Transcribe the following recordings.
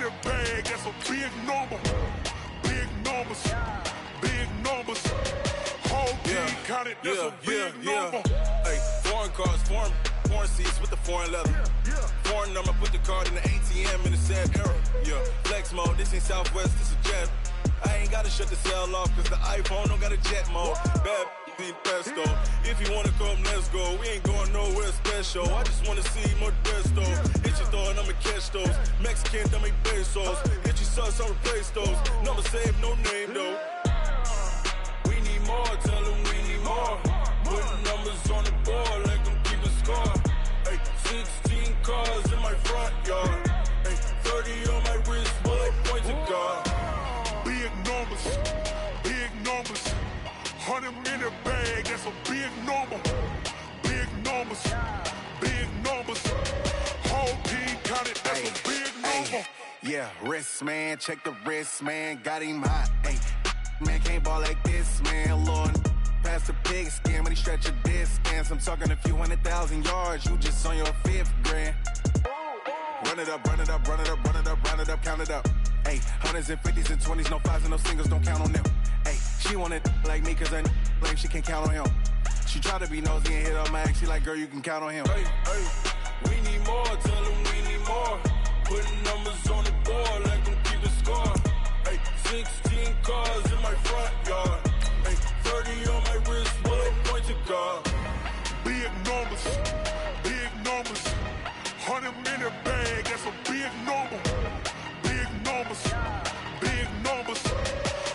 $100 bag, that's a big number. Big numbers, big numbers. Whole team counted, that's a big number. Hey, foreign cars, foreign seats with the foreign leather. Foreign number, put the card in the ATM in the sad era. Yeah, flex mode, this ain't Southwest, this a jet. I ain't gotta shut the cell off, cause the iPhone don't got a jet mode. Bad be pesto. If you wanna come, let's go. We ain't going nowhere special. I just wanna see more pesto. Hit your thought, I'ma catch those. Mexican, dummy pesos. Hit your sus, I'll replace those. Number saved, no name though. We need more, tell them we need more. Putting numbers on the board like I'm keeping score. Hey, 16 cars in my front yard. Hey, 30 on my wrist, bullet point to God. Big numbers, big numbers. $100 million bag, that's a big number. Big numbers, big numbers. Whole team counted, that's a big number. Yeah, wrist man, check the wrist man, got him hot. Ay, man can't ball like this, man. Lord, past the pig skin, but he stretch a distance. I'm talking a few 100,000 yards, you just on your 5th grand. Run it up, run it up, run it up, run it up, run it up, count it up. Ay, 100s and 50s and 20s, no 5s and no singles, don't count on them. Ay, she want it like me, cause her blame, she can't count on him. She try to be nosy and hit up my ex, she like, girl, you can count on him. Hey, we need more, tell them we need more. Putting numbers on the board like I'm keeping score. Hey, 16 cars in my front yard. Hey, 30 on my wrist, bullet point to God. Big numbers, big numbers. $100 million bag, that's a big number. Big numbers, big numbers.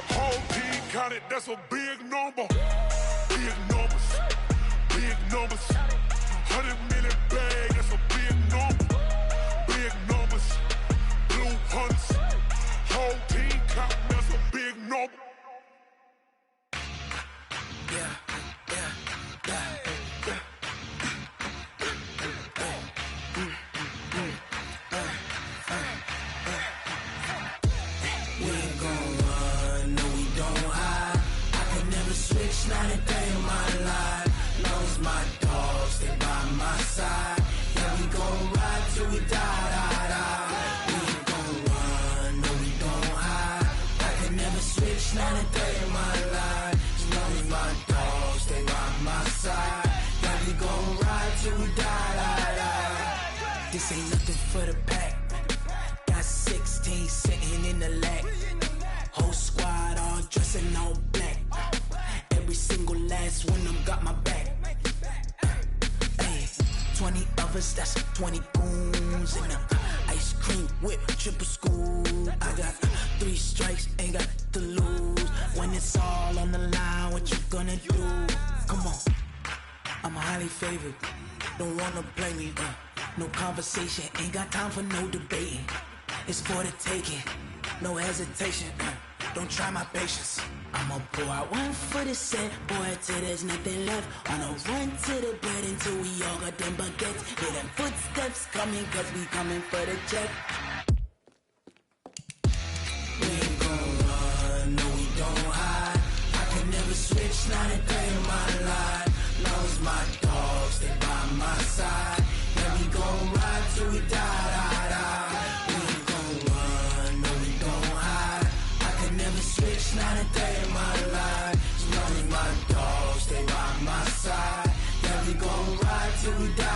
Whole team counted, that's a big number. Big numbers, big numbers. $100 million bag, that's a big number. Big numbers, blue hunts. Whole team counting, that's a big number. Not a day in my life. Knows my dogs, they by my side. Yeah, we gon' ride till we die. We ain't gon' run, no, we don't hide. I can never switch, not a day in my life. Knows my dogs, they by my side. Yeah, we gon' ride till we die. This ain't nothing for the pack. Got 16 sitting in the lag. Whole squad all dressing all black. Every single last one of them got my back. Ay, 20 of us, that's 20 goons. And ice cream whip, triple scoop. I got 3 strikes, ain't got to lose. When it's all on the line, what you gonna do? Come on, I'm highly favored. Don't wanna play me, no conversation. Ain't got time for no debating. It's for the taking, no hesitation. Don't try my patience. I'ma pour out one for the set, boy, till there's nothing left. On a run to the bed until we all got them baguettes. Hear them footsteps coming, cause we coming for the check. We ain't gon' run, no, we don't hide. I can never switch, not a day in my life. Knows my dogs, they by my side. Yeah, we gon' ride till we die. We ain't gon' run, no, we don't hide. I can never switch, not a day in my life. Knows my dogs, they by my side. Yeah, we gon' ride till we die.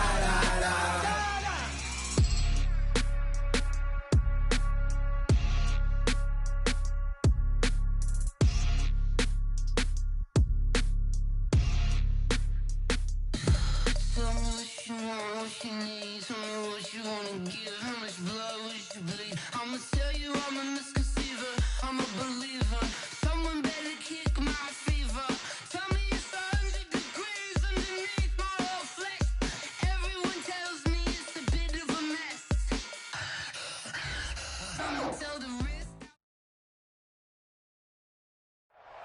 Tell me what you want, what you need. Tell me what you wanna give. How much blood would you bleed? I'ma tell you I'm a misconceiver. I'm a believer. Someone better kick my fever. Tell me it's 100 degrees underneath my whole flesh. Everyone tells me it's a bit of a mess. I'ma tell the risk.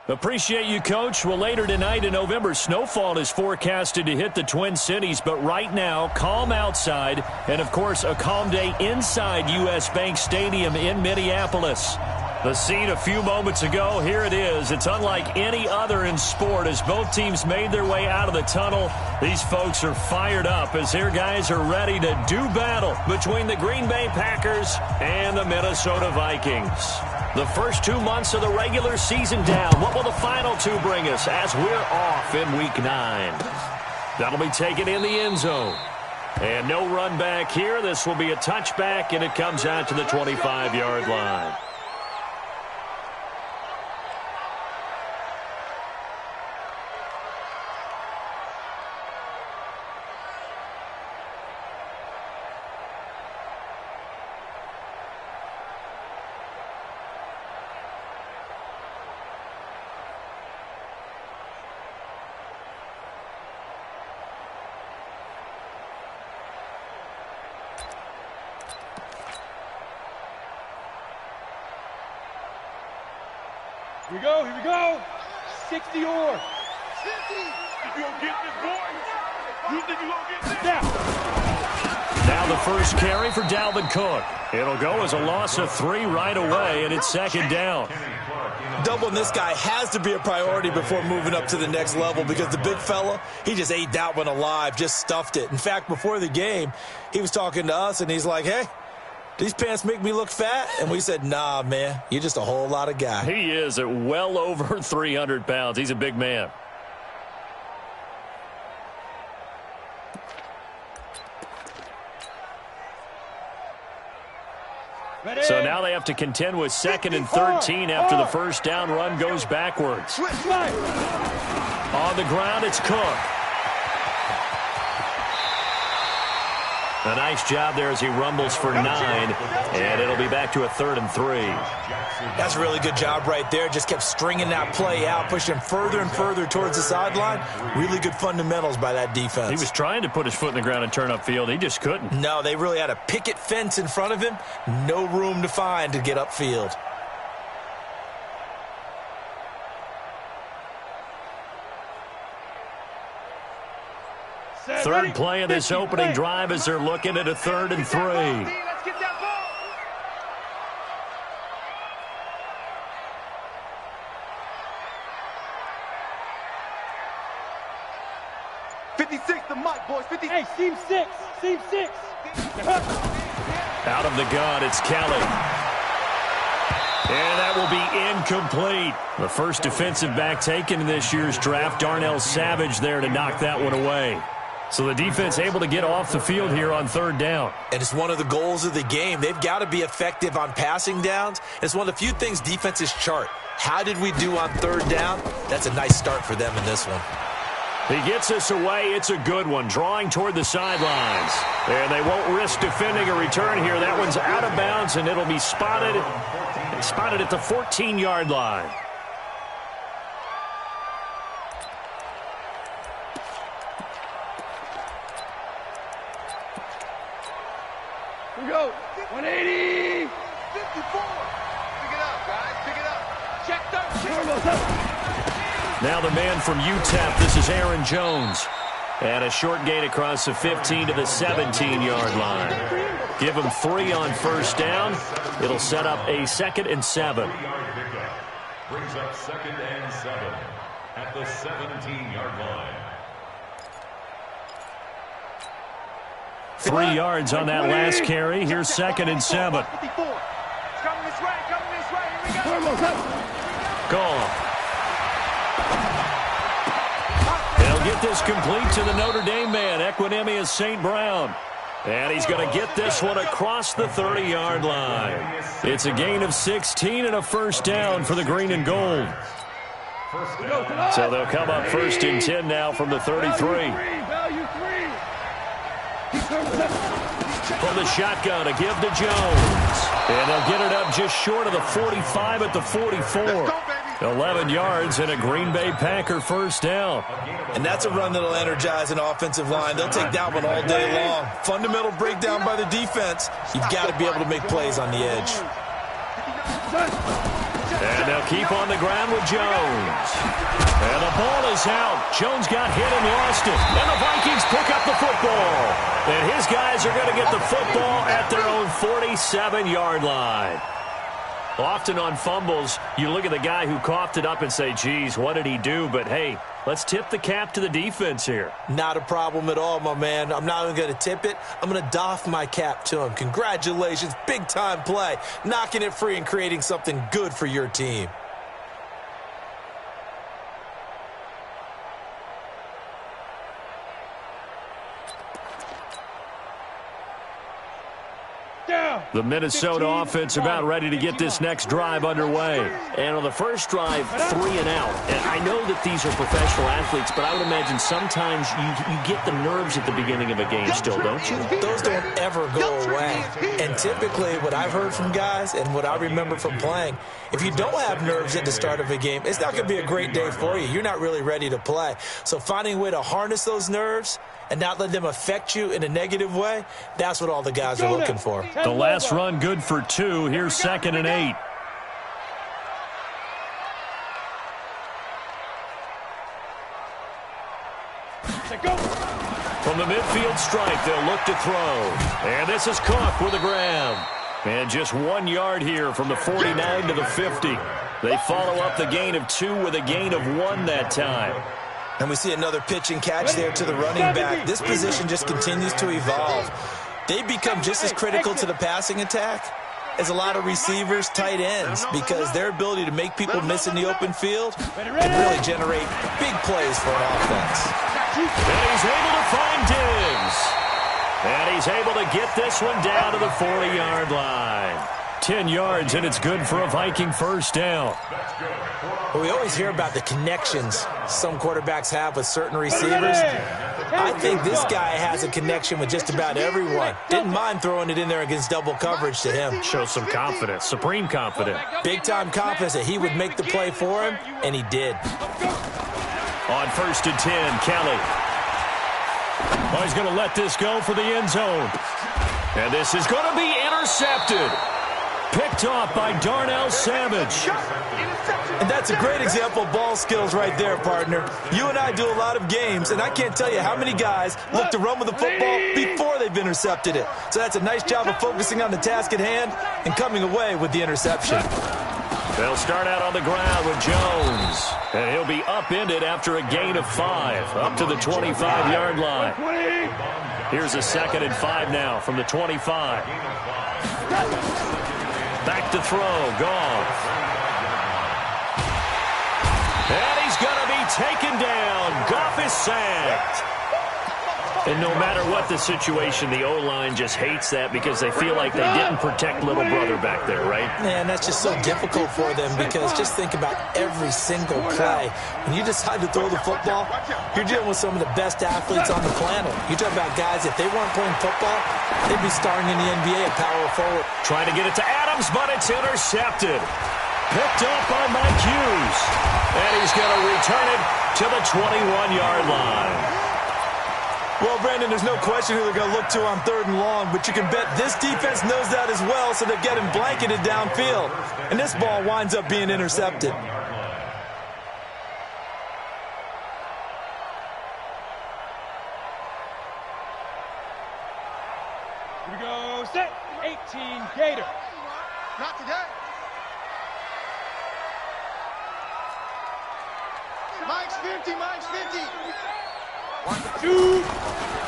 Appreciate you, Coach. Well, later tonight in November, snowfall is forecasted to hit the Twin Cities, but right now, calm outside, and, of course, a calm day inside U.S. Bank Stadium in Minneapolis. The scene a few moments ago, here it is. It's unlike any other in sport as both teams made their way out of the tunnel. These folks are fired up as their guys are ready to do battle between the Green Bay Packers and the Minnesota Vikings. The first 2 months of the regular season down. What will the final two bring us as we're off in Week 9? That'll be taken in the end zone. And no run back here. This will be a touchback, and it comes out to the 25-yard line. Here we go. 60 or 50. You gonna get this, boy? You think you gonna get this? Now the first carry for Dalvin Cook. It'll go as a loss of 3 right away, and it's second down. Doubling this guy has to be a priority before moving up to the next level because the big fella, he just ate that one alive, just stuffed it. In fact, before the game, he was talking to us, and he's like, hey, these pants make me look fat? And we said, nah, man, you're just a whole lot of guy. He is at well over 300 pounds. He's a big man. Ready? So now they have to contend with 2nd and 13 after the first down run goes backwards. On the ground, it's Cook. A nice job there as he rumbles for 9, and it'll be back to a 3rd and 3. That's a really good job right there. Just kept stringing that play out, pushing him further and further towards the sideline. Really good fundamentals by that defense. He was trying to put his foot in the ground and turn upfield. He just couldn't. No, they really had a picket fence in front of him. No room to find to get upfield. Third play of this opening drive as they're looking at a 3rd and 3. Let's get that ball. The mic, boys. 50. Hey, seam 6. Seam 6. Out of the gun, it's Kelly. And that will be incomplete. The first defensive back taken in this year's draft, Darnell Savage, there to knock that one away. So the defense able to get off the field here on 3rd down. And it's one of the goals of the game. They've got to be effective on passing downs. It's one of the few things defenses chart. How did we do on 3rd down? That's a nice start for them in this one. He gets us away. It's a good one, drawing toward the sidelines. And they won't risk defending a return here. That one's out of bounds, and it'll be spotted at the 14-yard line. Here we go. 180. 54. Pick it up, guys. Pick it up. Check 13. Now the man from UTEP, this is Aaron Jones. And a short gain across the 15 to the 17-yard line. Give him 3 on first down. It'll set up a 2nd and 7. Brings up 2nd and 7 at the 17-yard line. 3 yards on that last carry. Here's 2nd and 7. Coming this way. Here we go. Gone. They'll get this complete to the Notre Dame man, Equinemius St. Brown. And he's going to get this one across the 30-yard line. It's a gain of 16 and a first down for the green and gold. So they'll come up 1st and 10 now from the 33. From the shotgun, a give to Jones. And they'll get it up just short of the 45 at the 44. 11 yards and a Green Bay Packer first down. And that's a run that'll energize an offensive line. They'll take that one all day long. Fundamental breakdown by the defense. You've got to be able to make plays on the edge. And they'll keep on the ground with Jones. And the ball is out. Jones got hit and lost it. And the Vikings pick up the football. And his guys are going to get the football at their own 47-yard line. Often on fumbles, you look at the guy who coughed it up and say, geez, what did he do? But, hey, let's tip the cap to the defense here. Not a problem at all, my man. I'm not even going to tip it. I'm going to doff my cap to him. Congratulations. Big-time play. Knocking it free and creating something good for your team. The Minnesota offense about ready to get this next drive underway. And on the first drive, 3 and out. And I know that these are professional athletes, but I would imagine sometimes you get the nerves at the beginning of a game still, don't you? Those don't ever go away. And typically what I've heard from guys and what I remember from playing, if you don't have nerves at the start of a game, it's not going to be a great day for you. You're not really ready to play. So finding a way to harness those nerves and not let them affect you in a negative way, that's what all the guys are looking for. The last run good for 2. Here's 2nd and 8. From the midfield stripe, they'll look to throw. And this is Cook with a grab. And just 1 yard here from the 49 to the 50. They follow up the gain of 2 with a gain of 1 that time. And we see another pitch and catch there to the running back. This position just continues to evolve. They become just as critical to the passing attack as a lot of receivers, tight ends, because their ability to make people miss in the open field and really generate big plays for an offense. And he's able to find Diggs. And he's able to get this one down to the 40-yard line. 10 yards, and it's good for a Viking first down. Well, we always hear about the connections some quarterbacks have with certain receivers. I think this guy has a connection with just about everyone. Didn't mind throwing it in there against double coverage to him. Shows some confidence, supreme confidence. Big-time confidence that he would make the play for him, and he did. On 1st and 10, Kelly. Oh, he's going to let this go for the end zone. And this is going to be intercepted. Picked off by Darnell Savage. And that's a great example of ball skills right there, partner. You and I do a lot of games, and I can't tell you how many guys look to run with the football before they've intercepted it. So that's a nice job of focusing on the task at hand and coming away with the interception. They'll start out on the ground with Jones. And he'll be upended after a gain of 5, up to the 25-yard line. Here's a 2nd and 5 now from the 25. Back to throw, Goff. And he's going to be taken down. Goff is sacked. And no matter what the situation, the O-line just hates that because they feel like they didn't protect little brother back there, right? Man, that's just so difficult for them because just think about every single play. When you decide to throw the football, you're dealing with some of the best athletes on the planet. You talk about guys, if they weren't playing football, they'd be starring in the NBA at power forward. Trying to get it to Adams, but it's intercepted. Picked up by Mike Hughes. And he's going to return it to the 21-yard line. Well, Brandon, there's no question who they're going to look to on 3rd and long, but you can bet this defense knows that as well, so they're getting blanketed downfield. And this ball winds up being intercepted. Here we go, set, 18, Gator. Not today. Mike's 50, Mike's 50. 1, 2.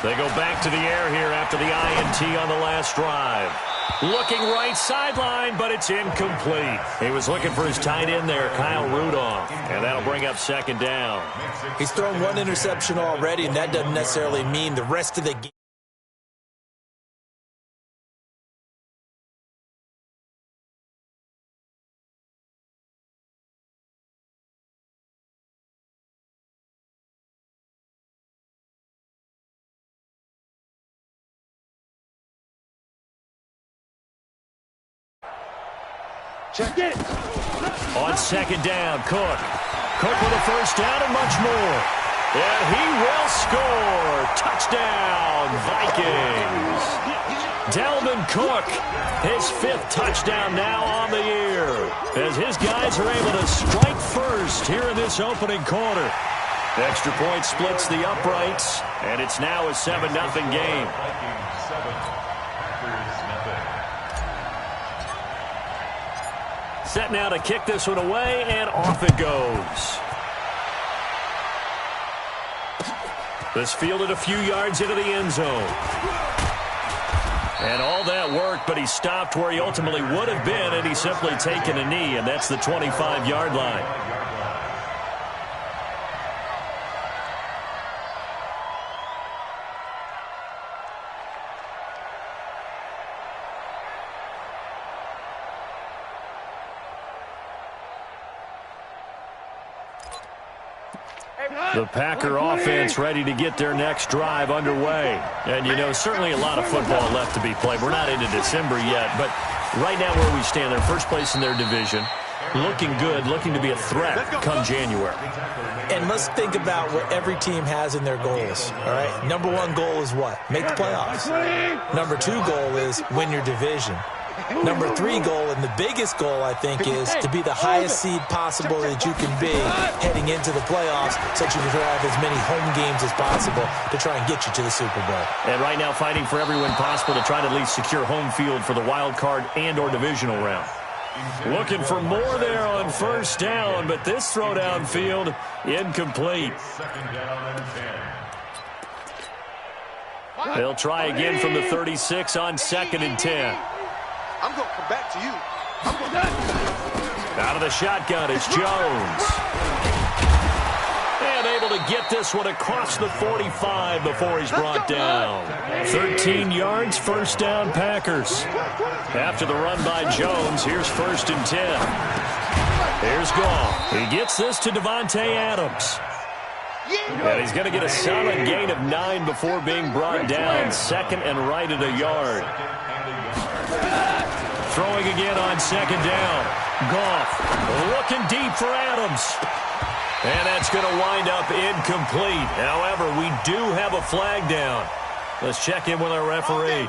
They go back to the air here after the INT on the last drive. Looking right sideline, but it's incomplete. He was looking for his tight end there, Kyle Rudolph, and that'll bring up 2nd down. He's thrown 1 interception already, and that doesn't necessarily mean the rest of the game. Check it. On 2nd down, Cook. Cook with a first down and much more. And he will score. Touchdown, Vikings. Dalvin Cook, his 5th touchdown now on the year. As his guys are able to strike first here in this opening quarter. Extra point splits the uprights, and it's now a 7-0 game. Set now to kick this one away, and off it goes. This fielded a few yards into the end zone. And all that worked, but he stopped where he ultimately would have been, and he's simply taken a knee, and that's the 25-yard line. The Packer offense ready to get their next drive underway. And, you know, certainly a lot of football left to be played. We're not into December yet, but right now where we stand, they're first place in their division. Looking good, looking to be a threat come January. And let's think about what every team has in their goals, all right? Number one goal is what? Make the playoffs. Number two goal is win your division. Number three goal, and the biggest goal, I think, is to be the highest seed possible that you can be heading into the playoffs so that you can have as many home games as possible to try and get you to the Super Bowl. And right now fighting for every win possible to try to at least secure home field for the wild card and or divisional round. Looking for more there on first down, but this throw downfield incomplete. They'll try again from the 36 on 2nd and 10. I'm going to come back to you. Out of the shotgun, it's Jones. And able to get this one across the 45 before he's brought down. 13 yards, first down, Packers. After the run by Jones, here's 1st and 10. Here's Goff. He gets this to Devontae Adams. And he's going to get a solid gain of 9 before being brought down. 2nd and right at a yard. Throwing again on 2nd down. Goff looking deep for Adams. And that's going to wind up incomplete. However, we do have a flag down. Let's check in with our referee.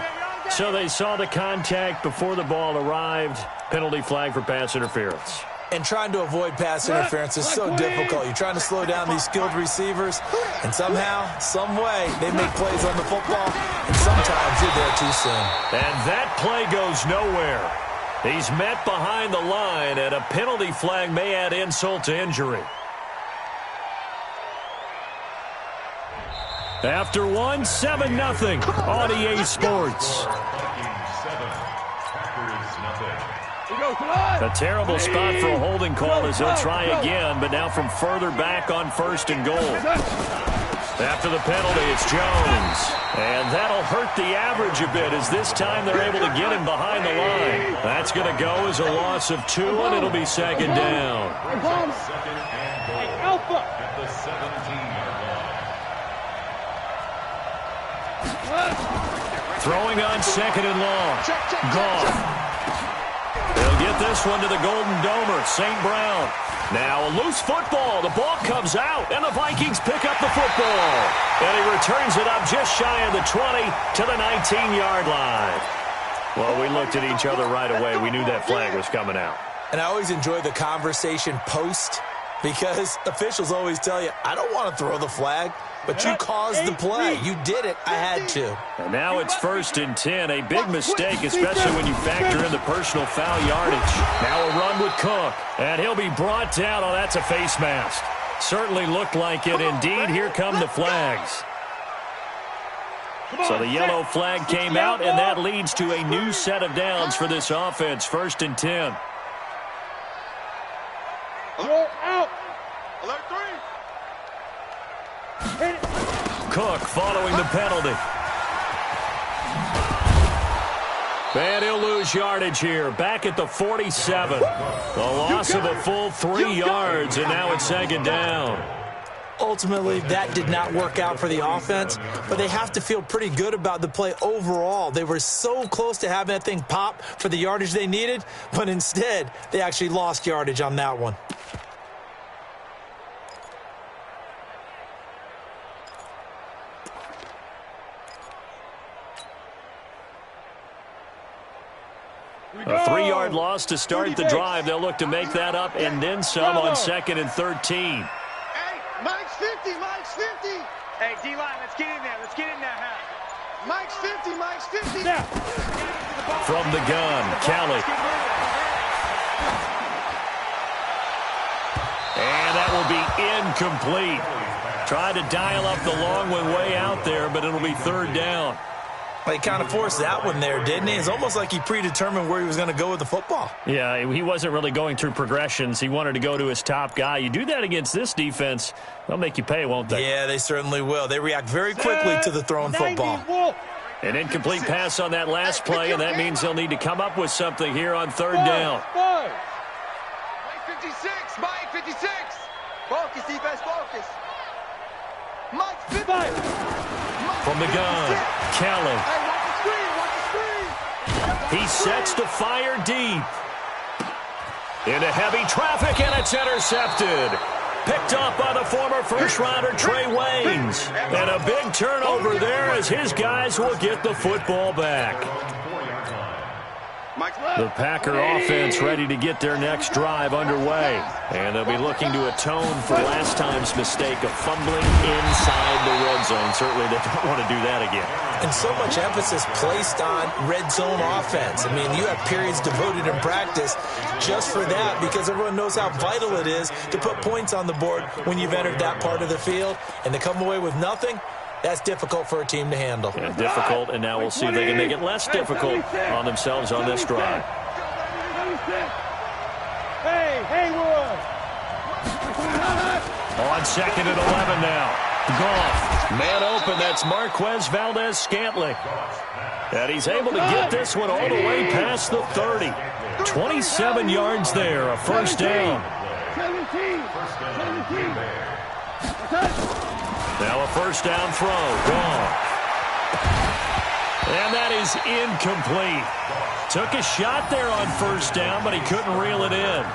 So they saw the contact before the ball arrived. Penalty flag for pass interference. And trying to avoid pass interference is so difficult. You're trying to slow down these skilled receivers, and somehow, some way, they make plays on the football, and sometimes you're there too soon. And that play goes nowhere. He's met behind the line, and a penalty flag may add insult to injury. After one, 7-0 on EA Sports. A terrible spot for a holding call as he'll try again, but now from further back on 1st and goal. After the penalty, it's Jones. And that'll hurt the average a bit as this time they're able to get him behind the line. That's going to go as a loss of 2, and it'll be 2nd down. Alpha. At the 17-yard line. Throwing on 2nd and long. Goff. They'll get this one to the Golden Domer, St. Brown. Now a loose football. The ball comes out, and the Vikings pick up the football. And he returns it up just shy of the 20 to the 19-yard line. Well, we looked at each other right away. We knew that flag was coming out. And I always enjoy the conversation post because officials always tell you, I don't want to throw the flag, but you caused the play. You did it. I had to. And now it's 1st and 10. A big mistake, especially when you factor in the personal foul yardage. Now a run with Cook. And he'll be brought down. Oh, that's a face mask. Certainly looked like it. Indeed, here come the flags. So the yellow flag came out, and that leads to a new set of downs for this offense. 1st and 10. Alert out. Alert 3. Cook following the penalty. And he'll lose yardage here. Back at the 47. The loss of a full 3 yards, and now it's 2nd down. Ultimately, that did not work out for the offense, but they have to feel pretty good about the play overall. They were so close to having that thing pop for the yardage they needed, but instead, they actually lost yardage on that one. A 3-yard loss to start the drive. They'll look to make that up and then some on 2nd and 13. Hey, Mike's 50, Mike's 50. Hey, D-line, let's get in there. Let's get in there, huh? Mike's 50, Mike's 50. Now. From the gun, Kelly. incomplete. Tried to dial up the long one way out there, but it'll be third down. He kind of forced that one there, didn't he? It's almost like he predetermined where he was going to go with the football. Yeah, he wasn't really going through progressions. He wanted to go to his top guy. You do that against this defense, they'll make you pay, won't they? Yeah, they certainly will. They react very quickly to the thrown football. An incomplete pass on that last play, and that means they'll need to come up with something here on third down. Mike 56, Mike 56. Focus, defense, focus. Mike 55. From the gun, Kelly. Hey, watch the screen. He sets to fire deep. Into heavy traffic, and it's intercepted. Picked up by the former first-rounder Trey Waynes. And a big turnover there as his guys will get the football back. The Packer offense ready to get their next drive underway. And they'll be looking to atone for last time's mistake of fumbling inside the red zone. Certainly they don't want to do that again. And so much emphasis placed on red zone offense. I mean, you have periods devoted in practice just for that because everyone knows how vital it is to put points on the board when you've entered that part of the field. And to come away with nothing, that's difficult for a team to handle. Yeah, difficult, and now we'll see if they can make it less difficult on themselves on this drive. Hey, Haywood! On second and 11 now. Goff. Man open, that's Marquez Valdez-Scantling. And he's able to get this one all the way past the 30. 27 yards there, a first down. 17. Now a first down throw. Gone. And that is incomplete. Took a shot there on first down, but he couldn't reel it in.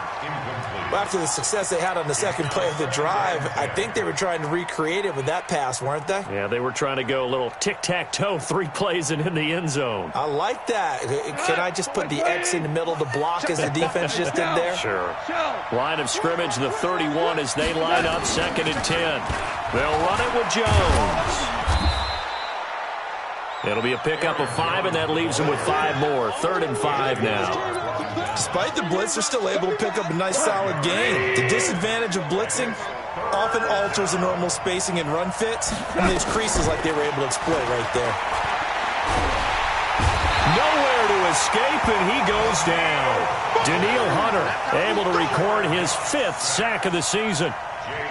Well, after the success they had on the second play of the drive, I think they were trying to recreate it with that pass, weren't they? Yeah, they were trying to go a little tic-tac-toe, 3 plays and in the end zone. I like that. Can I just put the X in the middle of the block as the defense just did there? Sure. Line of scrimmage, the 31 as they line up second and 10. They'll run it with Jones. It'll be a pickup of 5, and that leaves them with 5 more. 3rd and 5 now. Despite the blitz, they're still able to pick up a nice, solid gain. The disadvantage of blitzing often alters the normal spacing and run fits, and there's creases like they were able to exploit right there. Nowhere to escape, and he goes down. Daniil Hunter able to record his 5th sack of the season.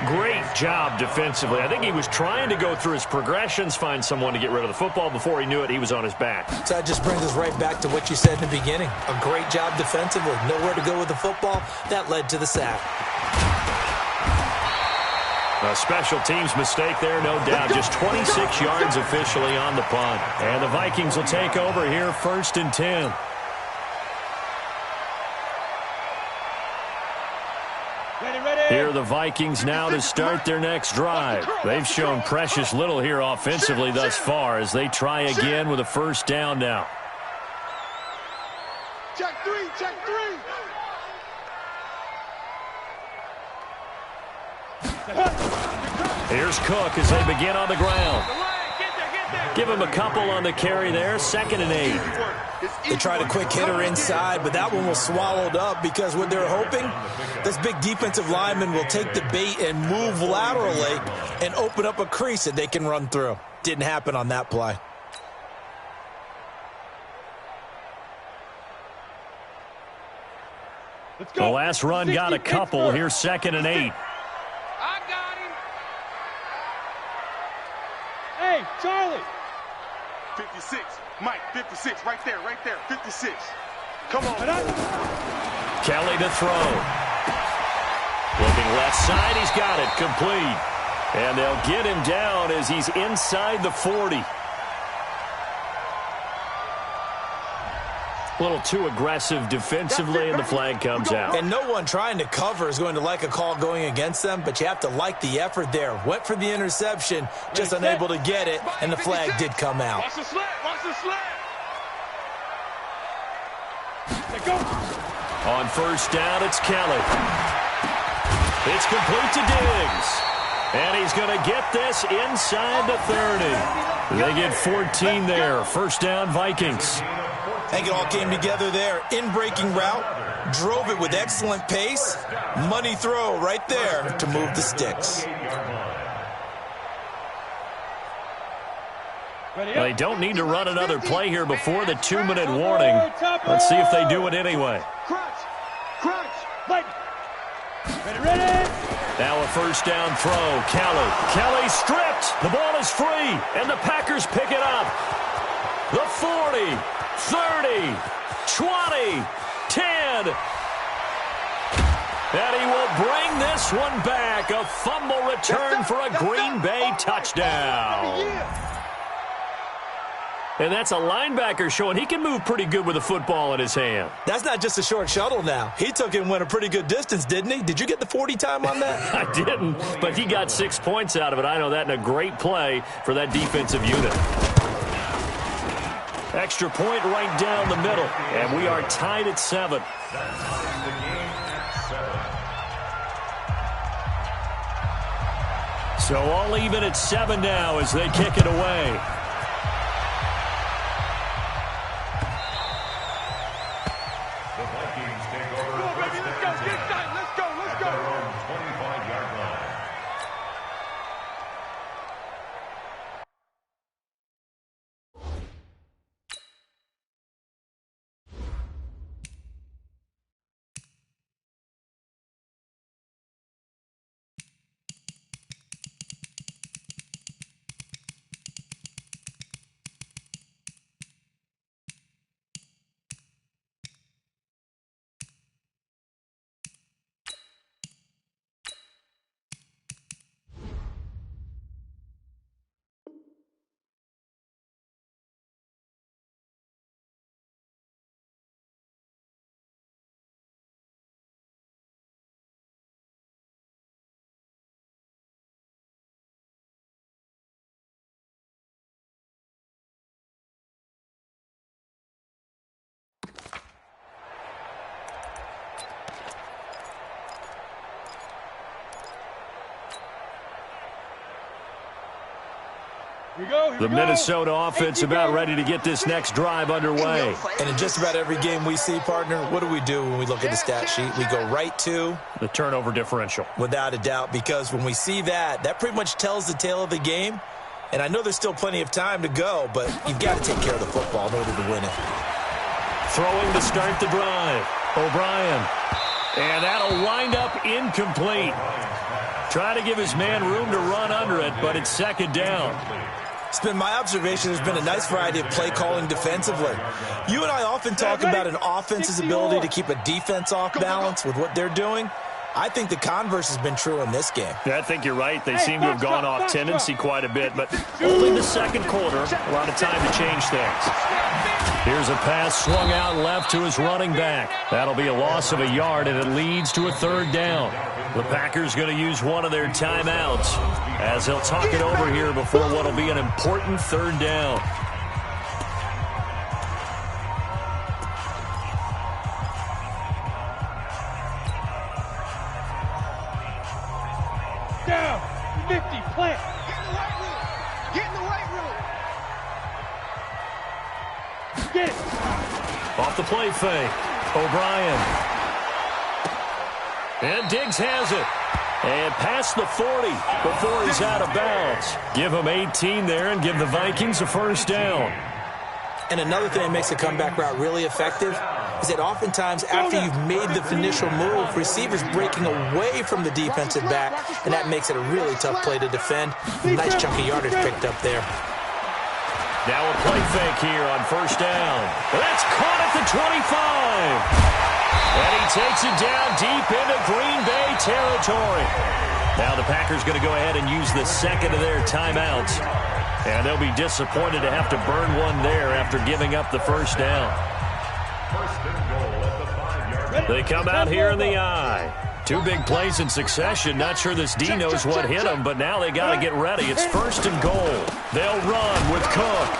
Great job defensively. I think he was trying to go through his progressions, find someone to get rid of the football. Before he knew it, he was on his back. So that just brings us right back to what you said in the beginning. A great job defensively. Nowhere to go with the football. That led to the sack. A special teams mistake there, no doubt. Just 26 yards officially on the punt. And the Vikings will take over here, 1st and 10. Here are the Vikings now to start their next drive. They've shown precious little here offensively thus far as they try again with a first down now. Check 3, check 3. Here's Cook as they begin on the ground. Give him a couple on the carry there, 2nd and 8. They tried a quick hitter inside, but that one was swallowed up because what they're hoping, this big defensive lineman will take the bait and move laterally and open up a crease that they can run through. Didn't happen on that play. The last run got a couple. Here's 2nd and 8. I got him. Hey, Charlie. 56. Mike, 56. Right there, 56. Come on. Kelly to throw. Looking left side, he's got it. Complete. And they'll get him down as he's inside the 40. A little too aggressive defensively, and the flag comes out. And no one trying to cover is going to like a call going against them, but you have to like the effort there. Went for the interception, just unable to get it, and the flag did come out. Watch the slant, watch the slant. On first down, it's Kelly. It's complete to Diggs. And he's going to get this inside the 30. They get 14 there. First down, Vikings. I think it all came together there. In-breaking route, Drove it with excellent pace. Money throw right there to move the sticks. Well, they don't need to run another play here before the 2-minute warning. Let's see if they do it anyway. Ready. Now a first down throw. Kelly stripped. The ball is free, and the Packers pick it up. The 40, 30, 20, 10. And he will bring this one back. A fumble return for a Green Bay touchdown. And that's a linebacker showing he can move pretty good with a football in his hand. That's not just a short shuttle now. He took it and went a pretty good distance, didn't he? Did you get the 40 time on that? I didn't, but he got 6 points out of it. I know that, and a great play for that defensive unit. Extra point right down the middle, and we are tied at 7. So all even at 7 now as they kick it away. The Minnesota offense about ready to get this next drive underway. And in just about every game we see, partner, what do we do when we look at the stat sheet? We go right to the turnover differential. Without a doubt, because when we see that, that pretty much tells the tale of the game. And I know there's still plenty of time to go, but you've got to take care of the football in order to win it. Throwing to start the drive. O'Brien. And that'll wind up incomplete. Trying to give his man room to run under it, but it's second down. It's been my observation there's been a nice variety of play calling defensively. You and I often talk about an offense's ability to keep a defense off balance with what they're doing. I think the converse has been true in this game. Yeah, I think you're right. They seem to have gone off tendency quite a bit, but only the second quarter. A lot of time to change things. Here's a pass swung out left to his running back. That'll be a loss of a yard, and it leads to a third down. The Packers going to use one of their timeouts as they'll talk it over here before what will be an important third down. Down. 50, plant. Get in the right room. Get it. Off the play fake. O'Brien. And Diggs has it. And past the 40 before he's out of bounds. Give him 18 there and give the Vikings a first down. And another thing that makes a comeback route really effective is that oftentimes after you've made the initial move, receivers breaking away from the defensive back, and that makes it a really tough play to defend. Nice chunk of yardage picked up there. Now a play fake here on first down. That's caught at the 25. And he takes it down deep into Green Bay territory. Now the Packers going to go ahead and use the second of their timeouts. And they'll be disappointed to have to burn one there after giving up the first down. They come out here in the eye. Two big plays in succession. Not sure this D knows what hit him, but now they got to get ready. It's first and goal. They'll run with Cook.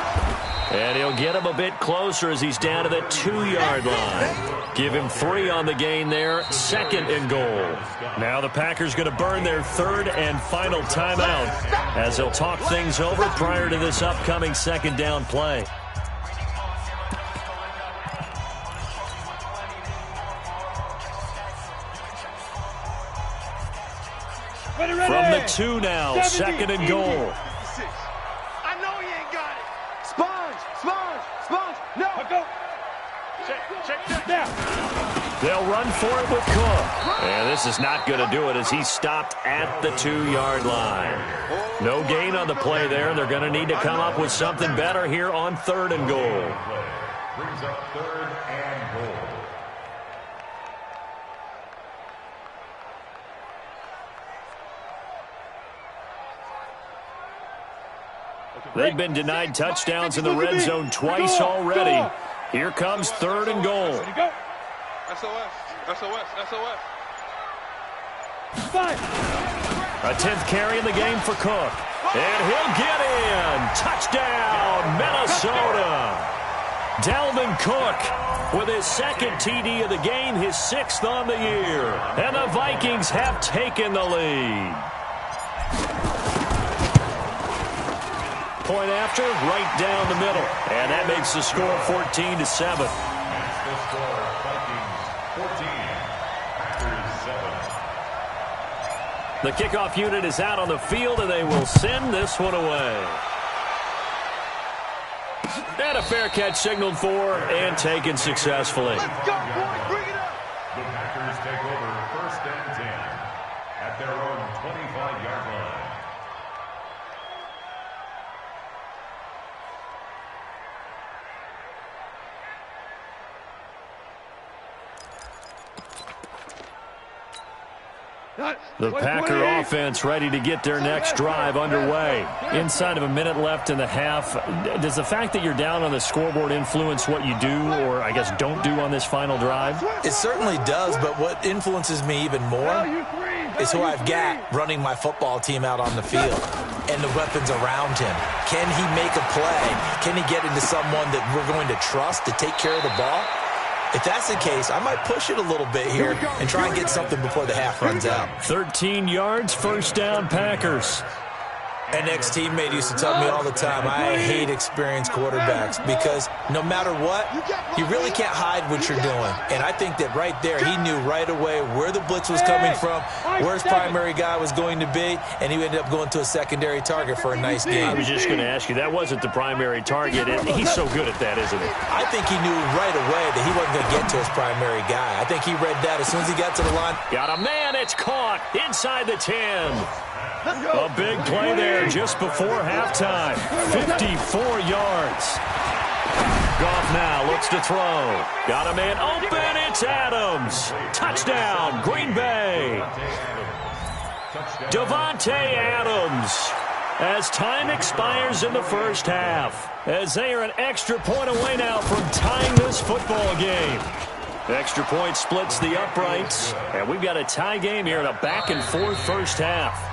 And he'll get him a bit closer as he's down to the 2-yard line. Give him 3 on the gain there. Second and goal. Now the Packers going to burn their third and final timeout as they'll talk things over prior to this upcoming second down play. From the 2 now, 2nd and goal. I know he ain't got it. Sponge. No. Go. Check down. They'll run for it with Cook. And this is not going to do it as he's stopped at the 2-yard line. No gain on the play there. They're going to need to come up with something better here on 3rd and goal. Brings up 3rd and goal. They've been denied touchdowns in the red zone twice already. Here comes 3rd and goal. SOS. A 10th carry in the game for Cook. And he'll get in. Touchdown, Minnesota. Dalvin Cook with his 2nd TD of the game, his 6th on the year. And the Vikings have taken the lead. Point after, right down the middle. And that makes the score 14-7. That's the score. Vikings 14, Packers 7. The kickoff unit is out on the field, and they will send this one away. And a fair catch signaled for and taken successfully. Let's go, boy. Bring it up. The Packers take over 1st and 10 at their own 25-yard line. The Packer offense ready to get their next drive underway. Inside of a minute left in the half. Does the fact that you're down on the scoreboard influence what you do, or I guess don't do on this final drive? It certainly does, but what influences me even more is who I've got running my football team out on the field and the weapons around him. Can he make a play? Can he get into someone that we're going to trust to take care of the ball? If that's the case, I might push it a little bit here and try and get something before the half runs out. 13 yards, 1st down, Packers. An ex-teammate used to tell me all the time, I hate experienced quarterbacks because no matter what, you really can't hide what you're doing. And I think that right there, he knew right away where the blitz was coming from, where his primary guy was going to be, and he ended up going to a secondary target for a nice game. I was just going to ask you, that wasn't the primary target. He's so good at that, isn't he? I think he knew right away that he wasn't going to get to his primary guy. I think he read that as soon as he got to the line. Got a man, it's caught inside the 10. A big play there just before halftime. 54 yards. Goff now looks to throw. Got a man open. It's Adams. Touchdown, Green Bay. Davante Adams. As time expires in the 1st half. As they are an extra point away now from tying this football game. Extra point splits the uprights. And we've got a tie game here in a back-and-forth 1st half.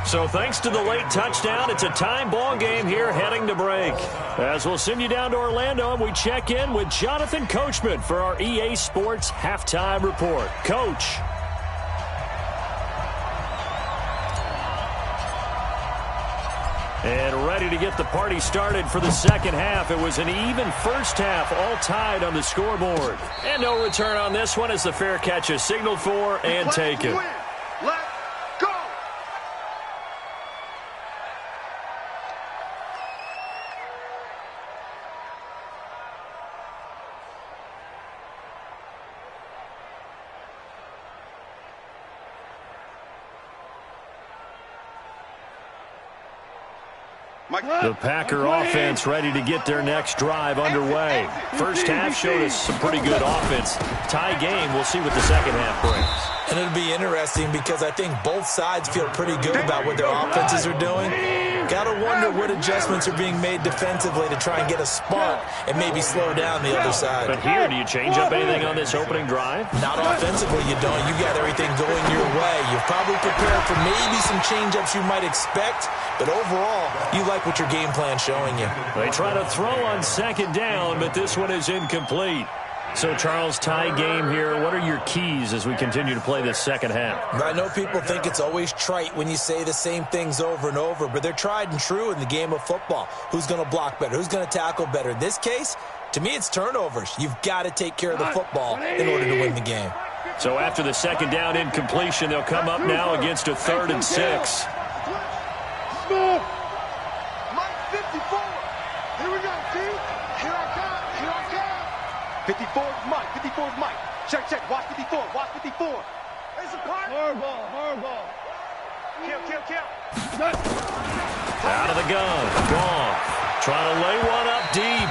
So thanks to the late touchdown, it's a time ball game here heading to break. As we'll send you down to Orlando, and we check in with Jonathan Coachman for our EA Sports Halftime Report. Coach. And ready to get the party started for the 2nd half. It was an even 1st half, all tied on the scoreboard. And no return on this one as the fair catch is signaled for and taken. Let's go. The Packer offense ready to get their next drive underway. 1st half showed us some pretty good offense. Tie game, we'll see what the 2nd half brings. And it'll be interesting because I think both sides feel pretty good about what their offenses are doing. Got to wonder what adjustments are being made defensively to try and get a spark and maybe slow down the other side. But here, do you change up anything on this opening drive? Not offensively, you don't. You got everything going your way. You've probably prepared for maybe some change-ups you might expect, but overall, you like what your game plan's showing you. They try to throw on 2nd down, but this one is incomplete. So, Charles, tie game here. What are your keys as we continue to play this 2nd half? I know people think it's always trite when you say the same things over and over, but they're tried and true in the game of football. Who's going to block better? Who's going to tackle better? In this case, to me, it's turnovers. You've got to take care of the football in order to win the game. So after the second down incompletion, they'll come up now against a 3rd and 6. Smith. Mike 54. Here we go, T. Here I come. Here I come. 54 is Mike. 54 is Mike. Check, check. Watch 54. Watch 54. It's a part. Hardball. Kill. Out of the gun. Wrong. Trying to lay one up deep.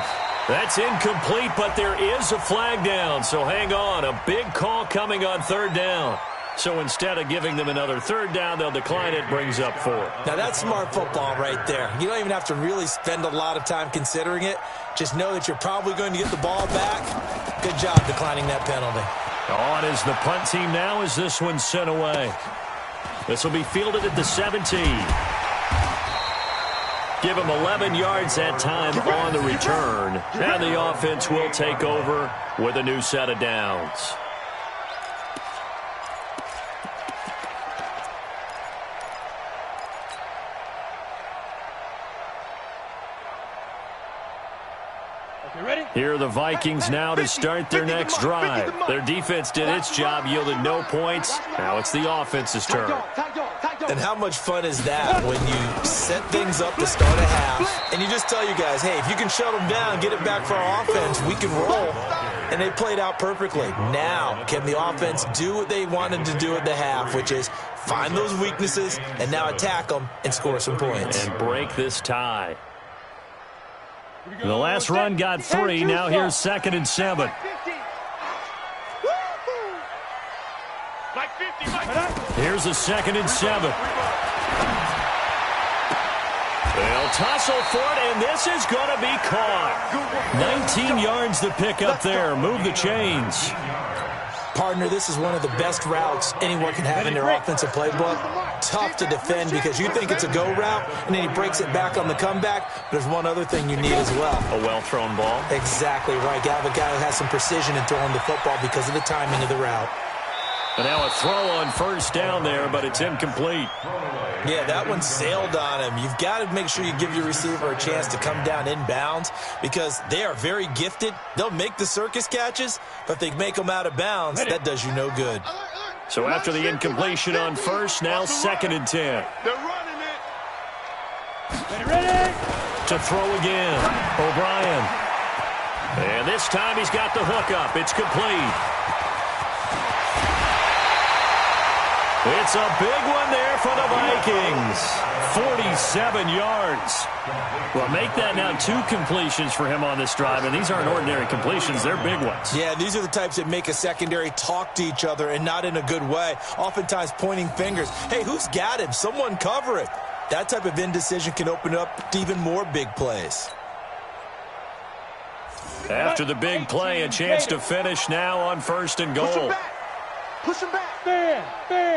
That's incomplete, but there is a flag down. So hang on. A big call coming on 3rd down. So instead of giving them another 3rd down, they'll decline it, brings up 4. Now, that's smart football right there. You don't even have to really spend a lot of time considering it. Just know that you're probably going to get the ball back. Good job declining that penalty. On is the punt team now as this one's sent away. This will be fielded at the 17. Give them 11 yards that time on the return. And the offense will take over with a new set of downs. Here are the Vikings now to start their next drive. Their defense did its job, yielded no points. Now it's the offense's turn. And how much fun is that when you set things up to start a half and you just tell you guys, hey, if you can shut them down, get it back for our offense, we can roll. And they played out perfectly. Now, can the offense do what they wanted to do at the half, which is find those weaknesses and now attack them and score some points. And break this tie. The last run got 3. Now here's 2nd and 7. Here's a 2nd and 7. They'll tussle for it, and this is going to be caught. 19 yards to pick up there. Move the chains. Partner, this is one of the best routes anyone can have in their offensive playbook. Tough to defend because you think it's a go route, and then he breaks it back on the comeback. There's one other thing you need as well. A well-thrown ball. Exactly right. You have a guy who has some precision in throwing the football because of the timing of the route. And now a throw on 1st down there, but it's incomplete. Yeah, that one sailed on him. You've got to make sure you give your receiver a chance to come down inbounds because they are very gifted. They'll make the circus catches, but if they make them out of bounds, that does you no good. So after the incompletion on 1st, now 2nd and 10. They're running it. Ready? To throw again. O'Brien. And this time he's got the hook up. It's complete. It's a big one there for the Vikings. 47 yards. Well, make that now 2 completions for him on this drive, and these aren't ordinary completions. They're big ones. Yeah, these are the types that make a secondary talk to each other and not in a good way. Oftentimes pointing fingers. Hey, who's got him? Someone cover it. That type of indecision can open up to even more big plays. After the big play, a chance to finish now on 1st and goal. Push him back. Fan.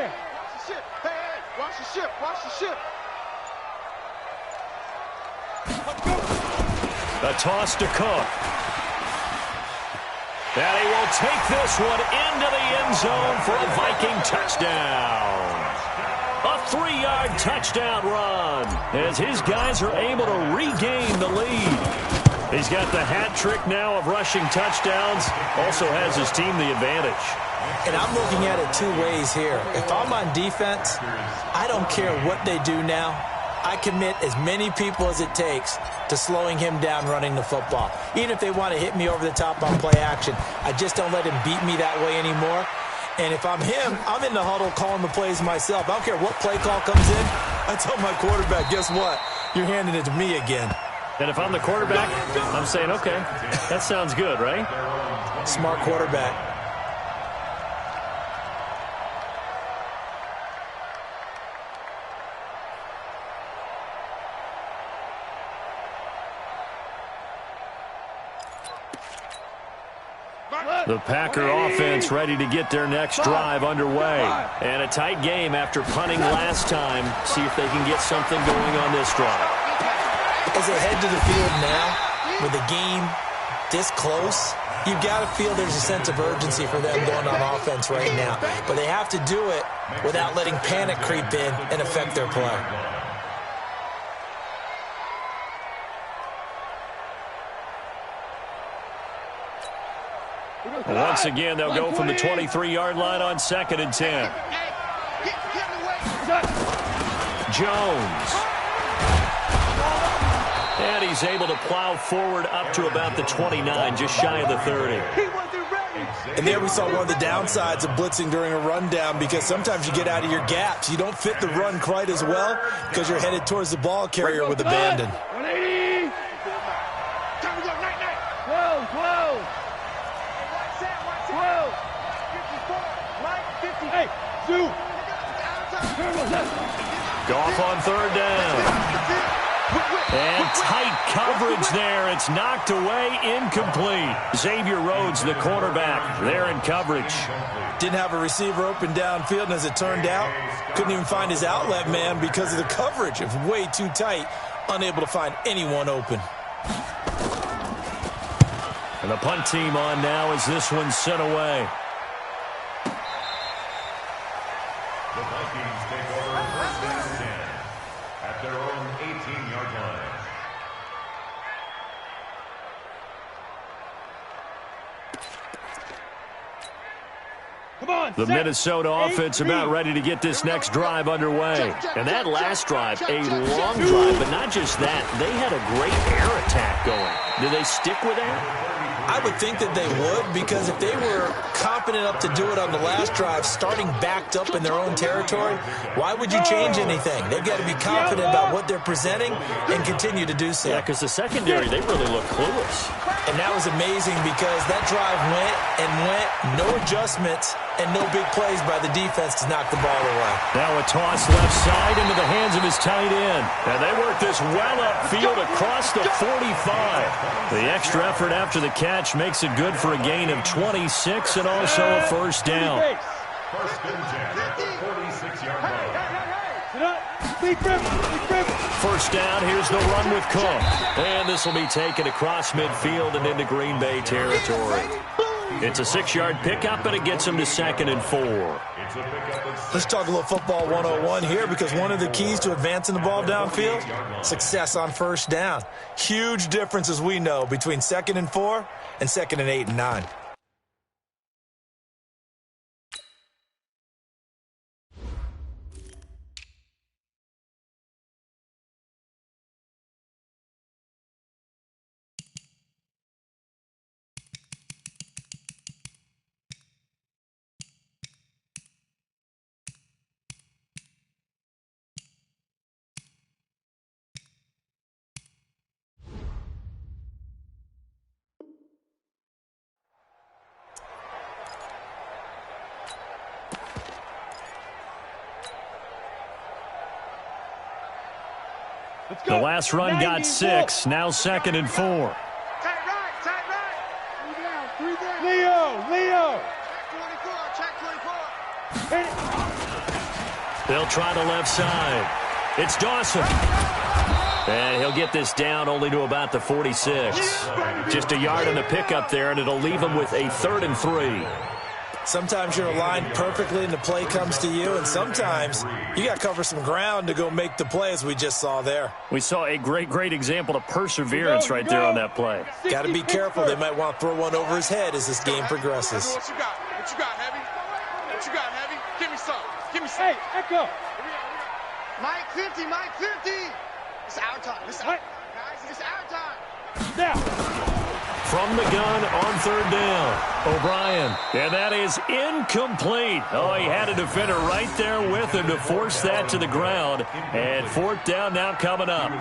Watch the ship. Hey, watch the ship. Watch the ship. A toss to Cook. And he will take this one into the end zone for a Viking touchdown. A 3-yard touchdown run as his guys are able to regain the lead. He's got the hat trick now of rushing touchdowns. Also has his team the advantage. And I'm looking at it 2 ways here. If I'm on defense, I don't care what they do now. I commit as many people as it takes to slowing him down running the football. Even if they want to hit me over the top on play action, I just don't let him beat me that way anymore. And if I'm him, I'm in the huddle calling the plays myself. I don't care what play call comes in. I tell my quarterback, guess what? You're handing it to me again. And if I'm the quarterback, I'm saying, okay, that sounds good, right? Smart quarterback. The Packer offense ready to get their next drive underway. And a tight game after punting last time. See if they can get something going on this drive. As they head to the field now, with the game this close, you've got to feel there's a sense of urgency for them going on offense right now. But they have to do it without letting panic creep in and affect their play. Once again, they'll go from the 23-yard line on 2nd and 10. Jones. And he's able to plow forward up to about the 29, just shy of the 30. And there we saw one of the downsides of blitzing during a rundown, because sometimes you get out of your gaps. You don't fit the run quite as well because you're headed towards the ball carrier with abandon. 180. Time to go. Night. 12. 54. Hey, Sue. Goff on 3rd down. And tight coverage there. It's knocked away, incomplete. Xavier Rhodes, the cornerback, there in coverage. Didn't have a receiver open downfield, and as it turned out, couldn't even find his outlet man because of the coverage. It was way too tight, unable to find anyone open. And the punt team on now as this one's sent away. The Vikings take over 1st and 10 at their own 18-yard line. Come on. The Minnesota offense about ready to get this next drive underway. And that last drive, a long drive, but not just that. They had a great air attack going. Do they stick with that? I would think that they would, because if they were confident enough to do it on the last drive, starting backed up in their own territory, why would you change anything? They've got to be confident about what they're presenting and continue to do so. Yeah, because the secondary, they really look clueless. And that was amazing because that drive went, no adjustments, and no big plays by the defense to knock the ball away. Now a toss left side into the hands of his tight end. And they work this well upfield across the 45. The extra effort after the catch makes it good for a gain of 26 and also a 1st down. 1st and 10 at the 46-yard line. 1st down, here's the run with Cook. And this will be taken across midfield and into Green Bay territory. It's a 6-yard pickup, and it gets him to 2nd and 4. Let's talk a little football 101 here, because one of the keys to advancing the ball downfield, success on 1st down. Huge difference, as we know, between 2nd and 4 and 2nd and 8 and 9. The last run got 6, now 2nd and 4. Tight right. Leo. Check 24. They'll try the left side. It's Dawson. And he'll get this down only to about the 46. Just a yard in the pickup there, and it'll leave him with a 3rd and 3. Sometimes you're aligned perfectly and the play comes to you, and sometimes you got to cover some ground to go make the play, as we just saw there. We saw a great example of perseverance right there on that play. Got to be careful. They might want to throw one over his head as this game progresses. What you got, Heavy? Give me some. Hey, Echo. Mike 50. It's our time. It's our time. Now. From the gun on 3rd down, O'Brien. And that is incomplete. Oh, he had a defender right there with him to force that to the ground. And 4th down now coming up.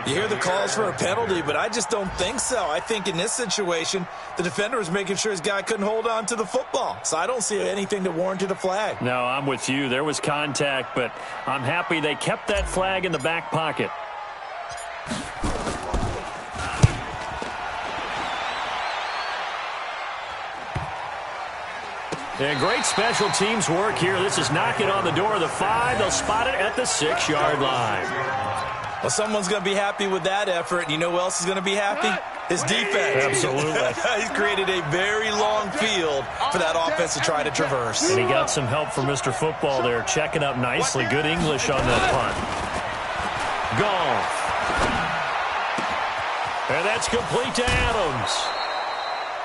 You hear the calls for a penalty, but I just don't think so. I think in this situation, the defender was making sure his guy couldn't hold on to the football. So I don't see anything that warranted a flag. No, I'm with you. There was contact, but I'm happy they kept that flag in the back pocket. And great special teams work here. This is knocking on the door of the 5. They'll spot it at the 6-yard line. Well, someone's going to be happy with that effort. And you know who else is going to be happy? His defense. Absolutely. He's created a very long field for that offense to try to traverse. And he got some help from Mr. Football there, checking up nicely. Good English on that punt. Goff. And that's complete to Adams.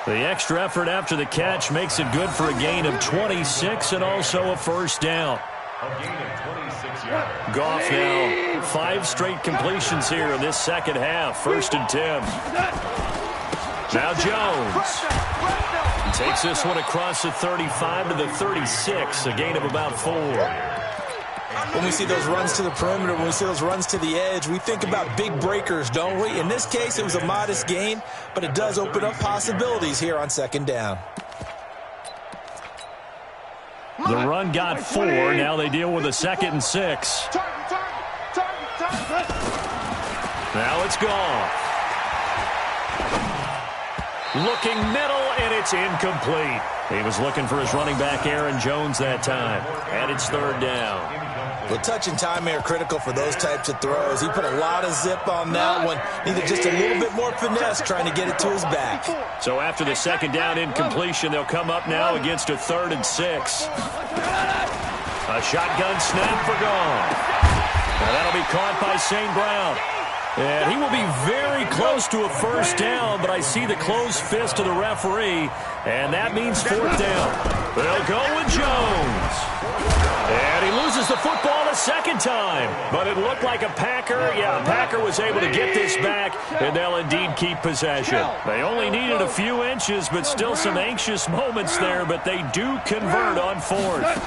The extra effort after the catch makes it good for a gain of 26 and also a first down. A gain of 26 yards. Goff now 5 straight completions here in this second half. 1st and 10. Now Jones. He takes this one across the 35 to the 36. A gain of about 4. When we see those runs to the perimeter, when we see those runs to the edge, we think about big breakers, don't we? In this case, it was a modest gain, but it does open up possibilities here on 2nd down. The run got 4. Now they deal with a 2nd and 6. Now it's Goff. Looking middle, and it's incomplete. He was looking for his running back, Aaron Jones, that time. And it's 3rd down. Well, touch and time are critical for those types of throws. He put a lot of zip on that one. Needed just a little bit more finesse trying to get it to his back. So after the 2nd down incompletion, they'll come up now against a 3rd and 6. A shotgun snap for Goff. Now that'll be caught by St. Brown. And he will be very close to a first down, but I see the closed fist of the referee, and that means 4th down. They'll go with Jones. And he loses the football a 2nd time. But it looked like a Packer. Yeah, a Packer was able to get this back, and they'll indeed keep possession. They only needed a few inches, but still some anxious moments there, but they do convert on 4th.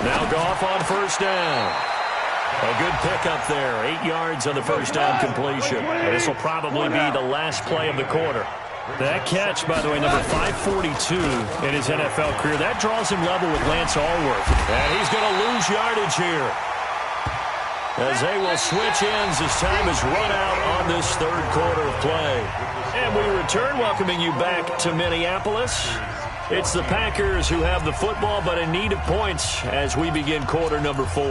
Now Goff on 1st down. A good pickup there. 8 yards on the first down completion. And this will probably be the last play of the quarter. That catch, by the way, number 542 in his NFL career, that draws him level with Lance Allworth. And he's going to lose yardage here, as they will switch ends as time is run out on this 3rd quarter of play. And we return, welcoming you back to Minneapolis. It's the Packers who have the football, but in need of points as we begin quarter number 4.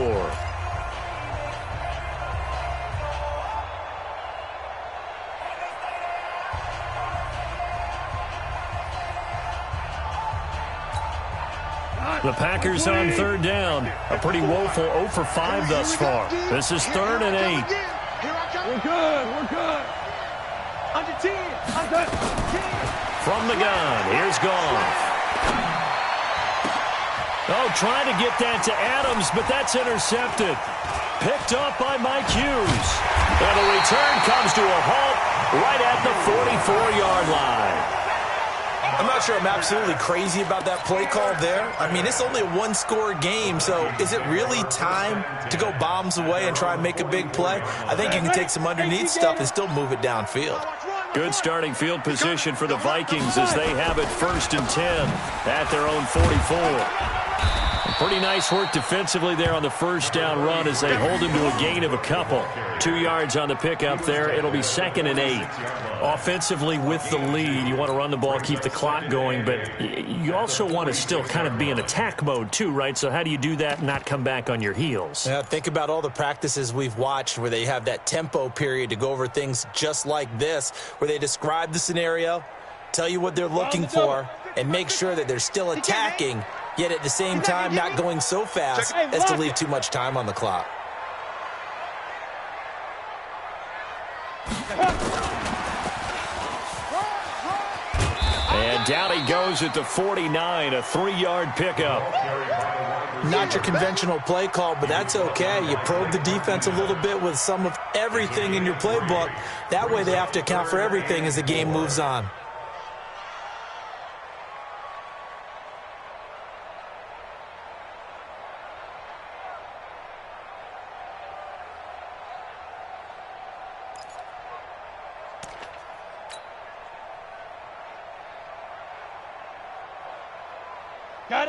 The Packers on 3rd down. A pretty woeful 0 for 5 thus far. This is 3rd and 8. We're good. We're good. Under 10. Under 10. From the gun, here's Goff. Oh, trying to get that to Adams, but that's intercepted. Picked up by Mike Hughes. And the return comes to a halt right at the 44-yard line. I'm not sure I'm absolutely crazy about that play call there. I mean, it's only a 1-score game, so is it really time to go bombs away and try and make a big play? I think you can take some underneath stuff and still move it downfield. Good starting field position for the Vikings as they have it 1st and 10 at their own 44. Pretty nice work defensively there on the first down run as they hold him to a gain of a couple. 2 yards on the pickup there. It'll be 2nd and 8. Offensively with the lead, you want to run the ball, keep the clock going, but you also want to still kind of be in attack mode too, right? So how do you do that and not come back on your heels? Yeah, think about all the practices we've watched where they have that tempo period to go over things just like this, where they describe the scenario, tell you what they're looking for, and make sure that they're still attacking, yet at the same time not going so fast as to leave too much time on the clock. And down he goes at the 49, a 3-yard pickup. Not your conventional play call, but that's okay. You probe the defense a little bit with some of everything in your playbook. That way they have to account for everything as the game moves on.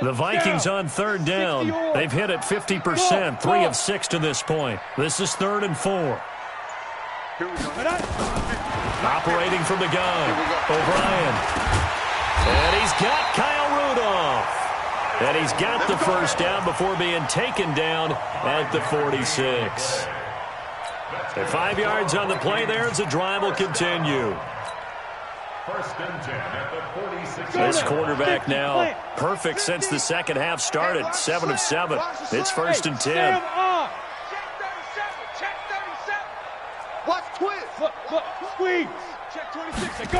The Vikings on 3rd down. They've hit it 50%, 3 of 6 to this point. This is 3rd and 4. Operating from the gun, O'Brien. And he's got Kyle Rudolph. And he's got the first down before being taken down at the 46. At 5 yards on the play there as the drive will continue. 1st and 10 at the 46. This quarterback now perfect since the second half started. 7 of 7. It's 1st and 10. Check 37. Watch twist. Look, squeeze. Check 26. Go.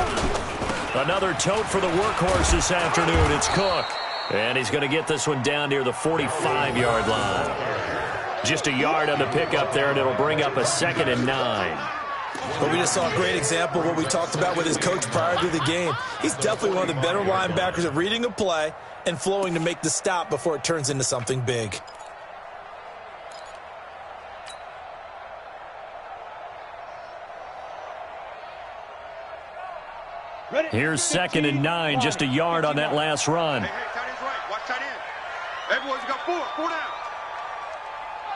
Another tote for the workhorse this afternoon. It's Cook. And he's going to get this one down near the 45-yard line. Just a yard on the pickup there, and it'll bring up a 2nd and 9. But we just saw a great example of what we talked about with his coach prior to the game. He's definitely one of the better linebackers at reading a play and flowing to make the stop before it turns into something big. Here's 2nd and 9, just a yard on that last run. Hey, tight end's right. Watch tight end. Everyone's got 4 down.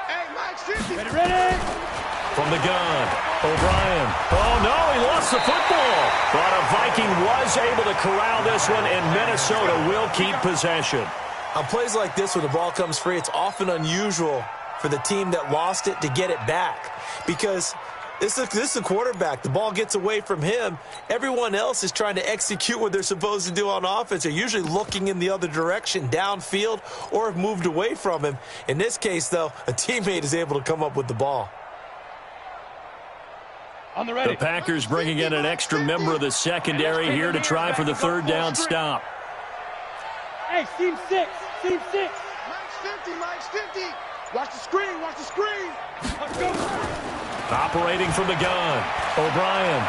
Hey, Mike, 50. Ready? From the gun, O'Brien. Oh, no, he lost the football. But a Viking was able to corral this one, and Minnesota will keep possession. On plays like this, when the ball comes free, it's often unusual for the team that lost it to get it back. Because this is a quarterback. The ball gets away from him. Everyone else is trying to execute what they're supposed to do on offense. They're usually looking in the other direction, downfield, or have moved away from him. In this case, though, a teammate is able to come up with the ball. On the ready. The Packers bringing in an extra member of the secondary here to try for the 3rd down stop. Hey, team 6. Team 6. Mike's 50. Watch the screen. Watch the screen. Let's go. Operating from the gun, O'Brien.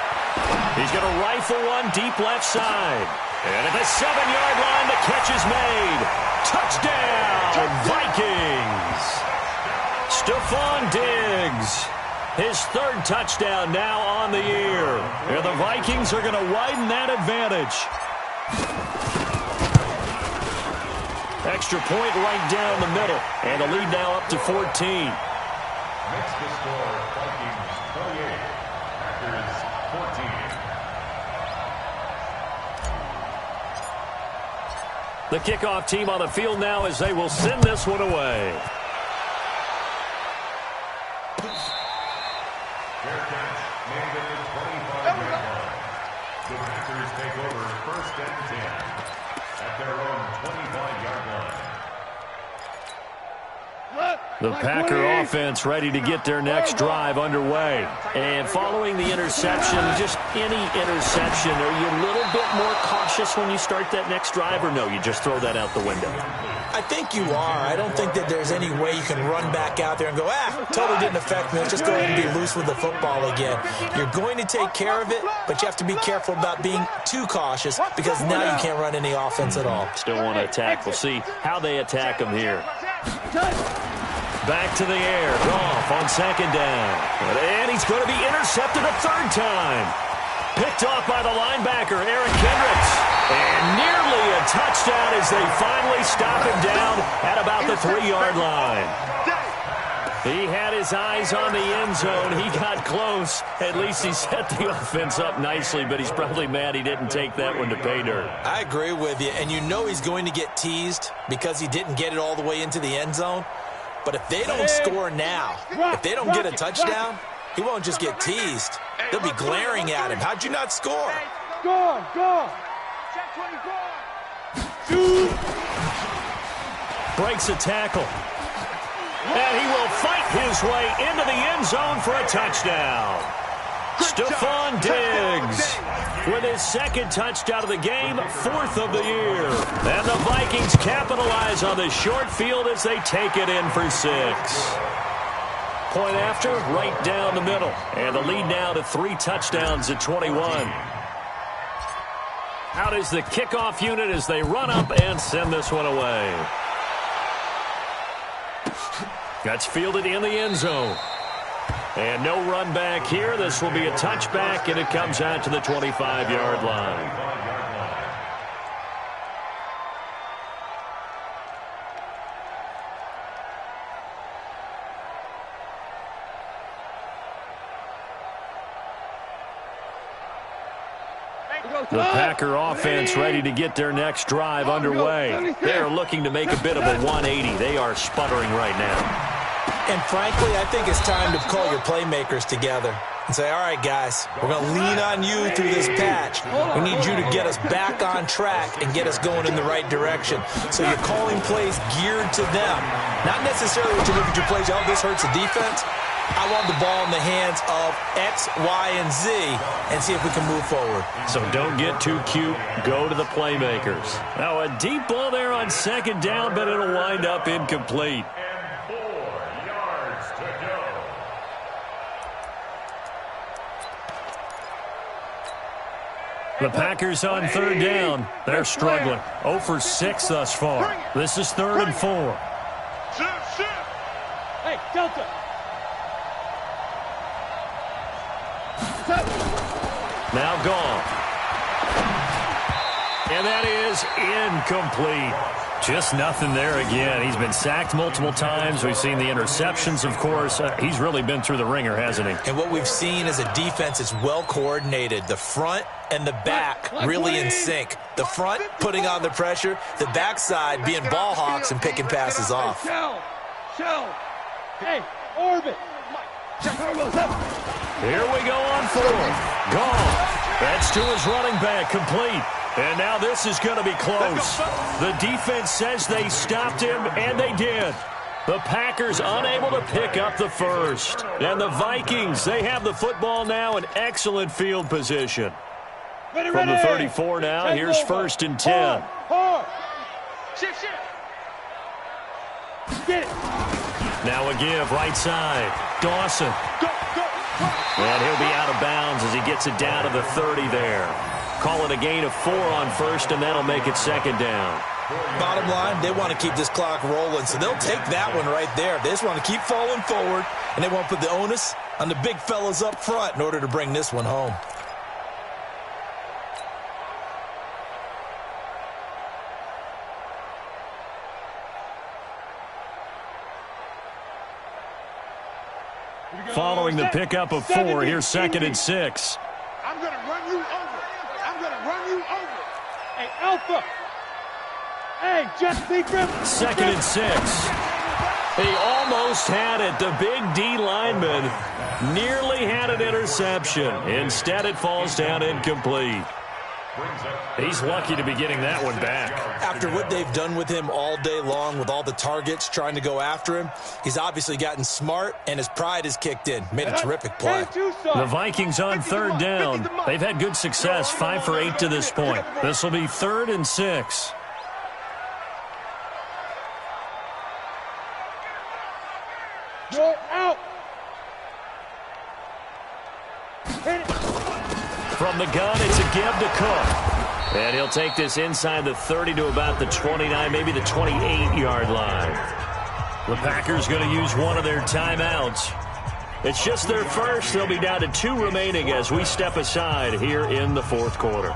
He's going to rifle one deep left side. And at the 7-yard line, the catch is made. Touchdown, Vikings. Stephon Diggs. His 3rd touchdown now on the year. And the Vikings are going to widen that advantage. Extra point right down the middle. And the lead now up to 14. Makes the score Vikings 28, Packers 14. The kickoff team on the field now as they will send this one away. Fair catch made at the 25-yard line. The Packers take over 1st and 10 at their own 25-yard line. The Packer offense ready to get their next drive underway. And following the interception, just any interception, are you a little bit more cautious when you start that next drive, or no, you just throw that out the window? I think you are. I don't think that there's any way you can run back out there and go, totally didn't affect me. Let's just go ahead and be loose with the football again. You're going to take care of it, but you have to be careful about being too cautious because now you can't run any offense at all. Still want to attack. We'll see how they attack them here. Back to the air. Goff on 2nd down. And he's going to be intercepted a 3rd time. Picked off by the linebacker, Eric Kendricks. And nearly a touchdown as they finally stop him down at about the 3-yard line. He had his eyes on the end zone. He got close. At least he set the offense up nicely, but he's probably mad he didn't take that one to pay dirt. I agree with you, and you know he's going to get teased because he didn't get it all the way into the end zone. But if they don't score now, if they don't get a touchdown, he won't just get teased. They'll be glaring at him. How'd you not score? Go. Breaks a tackle. And he will fight his way into the end zone for a touchdown. Stephon Diggs with his 2nd touchdown of the game, 4th of the year. And the Vikings capitalize on the short field as they take it in for 6. Point after, right down the middle. And the lead now to 3 touchdowns at 21. Out is the kickoff unit as they run up and send this one away. That's fielded in the end zone. And no run back here. This will be a touchback, and it comes out to the 25-yard line. The Packer offense ready to get their next drive underway. They're looking to make a bit of a 180. They are sputtering right now. And frankly, I think it's time to call your playmakers together and say, all right, guys, we're going to lean on you through this patch. We need you to get us back on track and get us going in the right direction. So you're calling plays geared to them. Not necessarily what you look at your plays, oh, this hurts the defense. I want the ball in the hands of X, Y, and Z and see if we can move forward. So don't get too cute. Go to the playmakers. Now a deep ball there on second down, but it'll wind up incomplete. And 4 yards to go. The Packers on third down. They're struggling. 0 for 6 thus far. This is 3rd and 4. Hey, Delta. Now gone. And that is incomplete. Just nothing there again. He's been sacked multiple times. We've seen the interceptions, of course. He's really been through the ringer, hasn't he? And what we've seen is a defense that's well coordinated. The front and the back really in sync. The front putting on the pressure. The backside being ball hawks and picking passes off. Shell. Hey, Orbit. Here we go on 4th. Gone. That's to his running back, complete. And now this is going to be close. The defense says they stopped him, and they did. The Packers unable to pick up the first. And the Vikings, they have the football now in excellent field position. From the 34 now, here's 1st and 10. Shift. Get it. Now a give, right side. Dawson. And he'll be out of bounds as he gets it down to the 30 there. Call it a gain of 4 on 1st, and that'll make it 2nd down. Bottom line, they want to keep this clock rolling, so they'll take that one right there. They just want to keep falling forward, and they want to put the onus on the big fellas up front in order to bring this one home. Following the pickup of 4, here's 2nd and 6. I'm going to run you over. Hey, Alpha. Hey, just be grim. 2nd and 6. He almost had it. The big D lineman nearly had an interception. Instead, it falls down incomplete. He's lucky to be getting that one back. After what they've done with him all day long with all the targets trying to go after him, he's obviously gotten smart, and his pride has kicked in. Made a terrific play. The Vikings on 3rd down. They've had good success, 5 for 8 to this point. This will be 3rd and 6. You're out. Hit it. From the gun, it's a give to Cook. And he'll take this inside the 30 to about the 29, maybe the 28-yard line. The Packers going to use one of their timeouts. It's just their first. They'll be down to 2 remaining as we step aside here in the 4th quarter.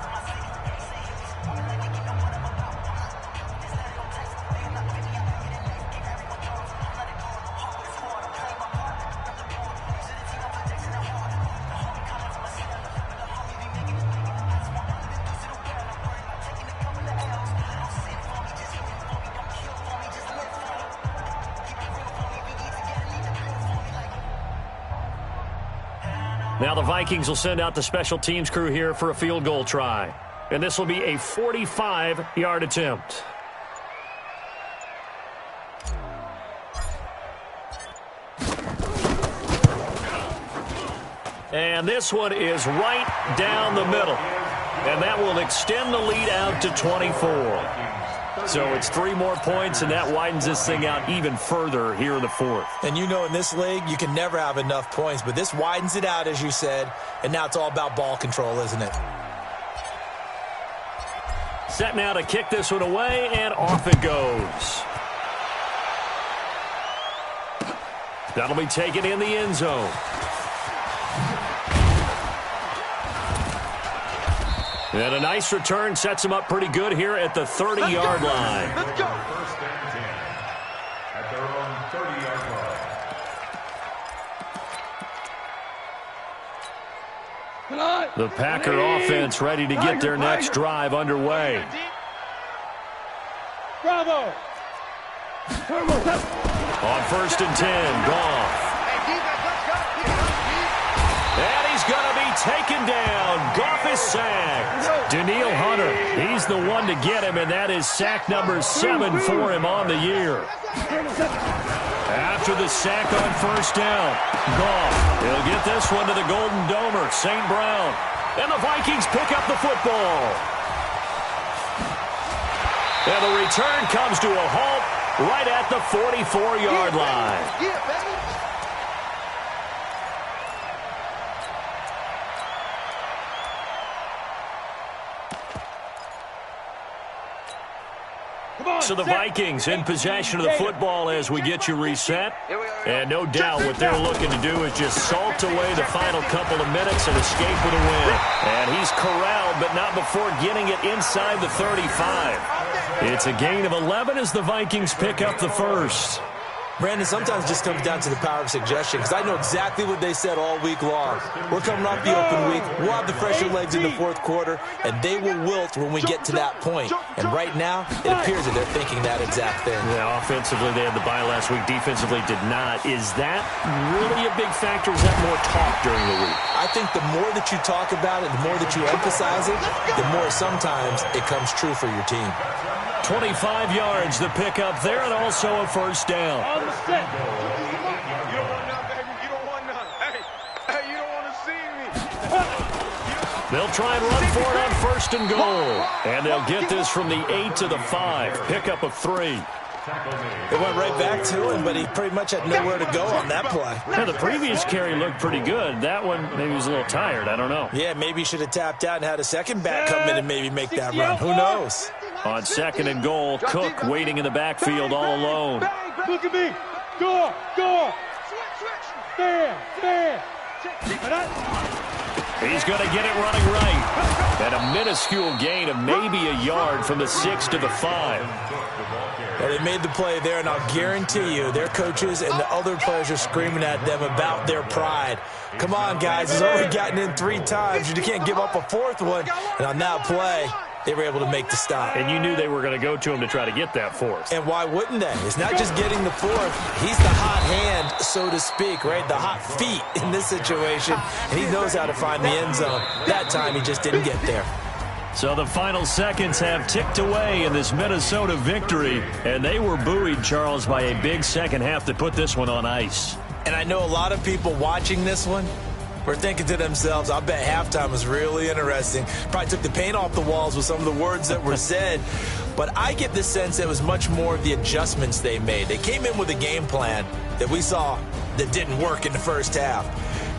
Now the Vikings will send out the special teams crew here for a field goal try. And this will be a 45-yard attempt. And this one is right down the middle. And that will extend the lead out to 24. So it's 3 more points, and that widens this thing out even further here in the 4th. And you know in this league, you can never have enough points, but this widens it out, as you said, and now it's all about ball control, isn't it? Set now to kick this one away, and off it goes. That'll be taken in the end zone. And a nice return sets him up pretty good here at the 30-yard line. Let's go. 1st and 10 at their own 30-yard line. The Packer offense ready to get their next drive underway. Bravo. On 1st and 10, Goff. And he's going to be taken down. Goff is sacked. Daniil Hunter, he's the one to get him, and that is sack number 7 for him on the year. After the sack on first down, Goff, he'll get this one to the Golden Domer, St. Brown. And the Vikings pick up the football. And the return comes to a halt right at the 44-yard line. Yeah, baby. So the Vikings in possession of the football as we get you reset. And no doubt what they're looking to do is just salt away the final couple of minutes and escape with a win. And he's corralled, but not before getting it inside the 35. It's a gain of 11 as the Vikings pick up the first. Brandon, sometimes it just comes down to the power of suggestion, because I know exactly what they said all week long. We're coming off the open week. We'll have the fresher legs in the fourth quarter, and they will wilt when we get to that point. And right now, it appears that they're thinking that exact thing. Yeah, offensively, they had the bye last week. Defensively, did not. Is that really a big factor? Is that more talk during the week? I think the more that you talk about it, the more that you emphasize it, the more sometimes it comes true for your team. 25 yards, the pickup there, and also a first down. On the set. You don't want none, baby. You don't want none. Hey, you don't want to see me. They'll try and run for it on first and goal. And they'll get this from the 8 to the 5. Pickup of 3. It went right back to him, but he pretty much had nowhere to go on that play. Yeah, the previous carry looked pretty good. That one, maybe he was a little tired. I don't know. Yeah, maybe he should have tapped out and had a second back come in and maybe make that run. Who knows? On second and goal, Cook waiting in the backfield all alone. Look at me. Go. Stand. He's going to get it running right. And a minuscule gain of maybe a yard from the 6 to the 5. Well, they made the play there, and I'll guarantee you their coaches and the other players are screaming at them about their pride. Come on, guys. He's already gotten in 3 times. You can't give up a 4th one. And on that play, they were able to make the stop. And you knew they were going to go to him to try to get that 4th. And why wouldn't they? It's not just getting the 4th. He's the hot hand, so to speak, right? The hot feet in this situation. And he knows how to find the end zone. That time, he just didn't get there. So the final seconds have ticked away in this Minnesota victory. And they were buoyed, Charles, by a big second half that put this one on ice. And I know a lot of people watching this one were thinking to themselves, I bet halftime was really interesting. Probably took the paint off the walls with some of the words that were said. But I get the sense that it was much more of the adjustments they made. They came in with a game plan that we saw that didn't work in the first half.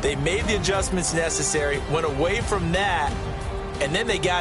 They made the adjustments necessary, went away from that, and then they got